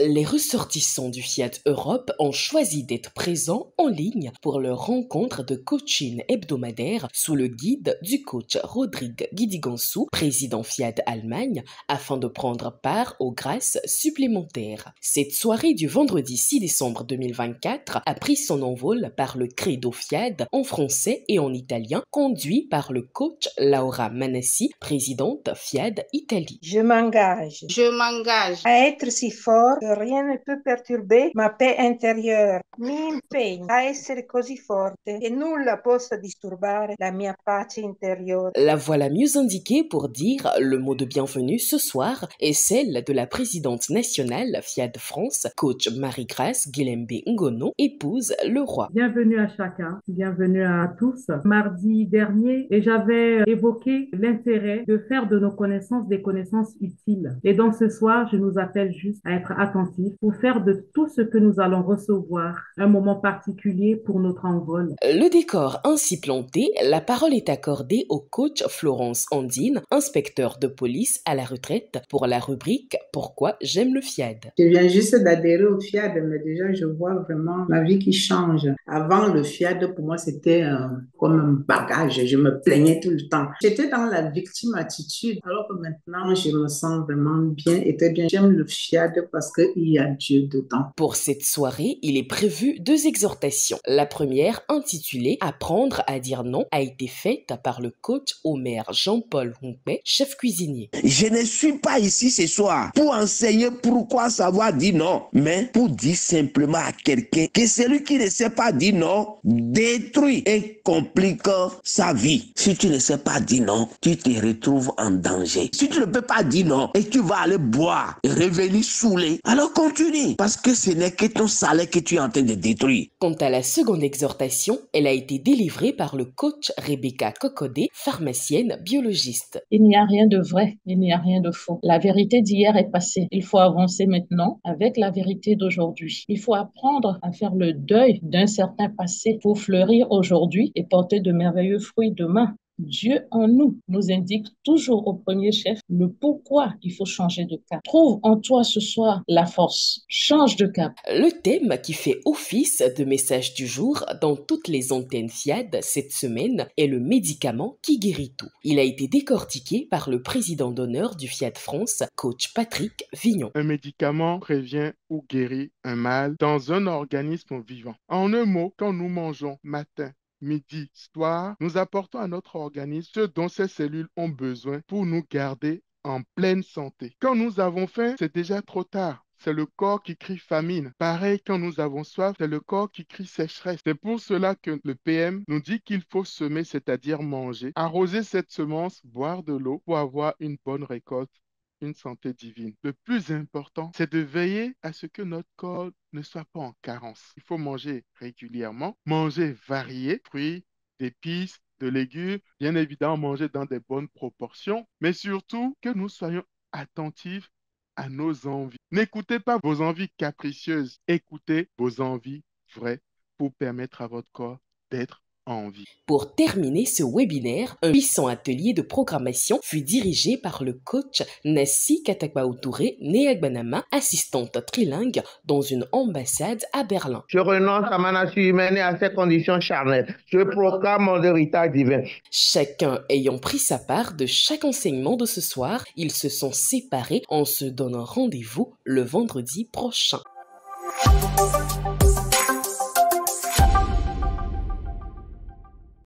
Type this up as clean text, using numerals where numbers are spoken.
Les ressortissants du Fiat Europe ont choisi d'être présents en ligne pour leur rencontre de coaching hebdomadaire sous le guide du coach Rodrigue Guidigansou, président Fiat Allemagne, afin de prendre part aux grâces supplémentaires. Cette soirée du vendredi 6 décembre 2024 a pris son envol par le Credo Fiat en français et en italien, conduit par le coach Laura Manassi, présidente Fiat Italie. Je m'engage à être si fort que rien ne peut perturber ma paix intérieure. Mi impegno a essere così forte che nulla possa disturbare la mia pace interiore. La voilà mieux indiquée pour dire le mot de bienvenue ce soir est celle de la présidente nationale Fiat France, coach Marie-Grâce Guilembe Ngono, épouse le roi. Bienvenue à chacun, bienvenue à tous. Mardi dernier, et j'avais évoqué l'intérêt de faire de nos connaissances des connaissances utiles. Et donc ce soir, je nous appelle juste à être attentifs pour faire de tout ce que nous allons recevoir un moment particulier pour notre envol. Le décor ainsi planté, la parole est accordée au coach Florence Andine, inspecteur de police à la retraite, pour la rubrique Pourquoi j'aime le Fiat. Je viens juste d'adhérer au Fiat, mais déjà je vois vraiment ma vie qui change. Avant, le Fiat, pour moi, c'était comme un bagage. Je me plaignais tout le temps. J'étais dans la victime attitude, alors que maintenant, je me sens vraiment bien et très bien. J'aime le Fiat parce qu'il y a Dieu dedans. Pour cette soirée, il est prévu 2 exhortations. La première, intitulée Apprendre à dire non, a été faite par le coach Omer Jean-Paul Humpé, chef cuisinier. Je ne suis pas ici ce soir pour enseigner pourquoi savoir dire non, mais pour dire simplement à quelqu'un que celui qui ne sait pas dire non détruit et complique sa vie. Si tu ne sais pas dire non, tu te retrouves en danger. Si tu ne peux pas dire non et tu vas aller boire et revenir saoulé, alors continue, parce que ce n'est que ton salaire que tu es en train de détruire. Quant à la seconde exhortation, elle a été délivrée par le coach Rebecca Cocodé, pharmacienne biologiste. Il n'y a rien de vrai, il n'y a rien de faux. La vérité d'hier est passée. Il faut avancer maintenant avec la vérité d'aujourd'hui. Il faut apprendre à faire le deuil d'un certain passé pour fleurir aujourd'hui et porter de merveilleux fruits demain. Dieu en nous indique toujours au premier chef le pourquoi il faut changer de cap. Trouve en toi ce soir la force. Change de cap. Le thème qui fait office de message du jour dans toutes les antennes Fiat cette semaine est le médicament qui guérit tout. Il a été décortiqué par le président d'honneur du Fiat France, coach Patrick Vignon. Un médicament prévient ou guérit un mal dans un organisme vivant. En un mot, quand nous mangeons matin, midi, soir, nous apportons à notre organisme ce dont ces cellules ont besoin pour nous garder en pleine santé. Quand nous avons faim, c'est déjà trop tard. C'est le corps qui crie famine. Pareil, quand nous avons soif, c'est le corps qui crie sécheresse. C'est pour cela que le PM nous dit qu'il faut semer, c'est-à-dire manger, arroser cette semence, boire de l'eau pour avoir une bonne récolte, une santé divine. Le plus important, c'est de veiller à ce que notre corps ne soit pas en carence. Il faut manger régulièrement, manger varié, fruits, épices, de légumes, bien évidemment manger dans des bonnes proportions, mais surtout que nous soyons attentifs à nos envies. N'écoutez pas vos envies capricieuses, écoutez vos envies vraies pour permettre à votre corps d'être en vie. Pour terminer ce webinaire, un puissant atelier de programmation fut dirigé par le coach Nassi Katakbaoutouré Neagbanama, assistante trilingue dans une ambassade à Berlin. Je renonce à ma nature humaine et à ses conditions charnelles. Je proclame mon héritage divin. Chacun ayant pris sa part de chaque enseignement de ce soir, ils se sont séparés en se donnant rendez-vous le vendredi prochain.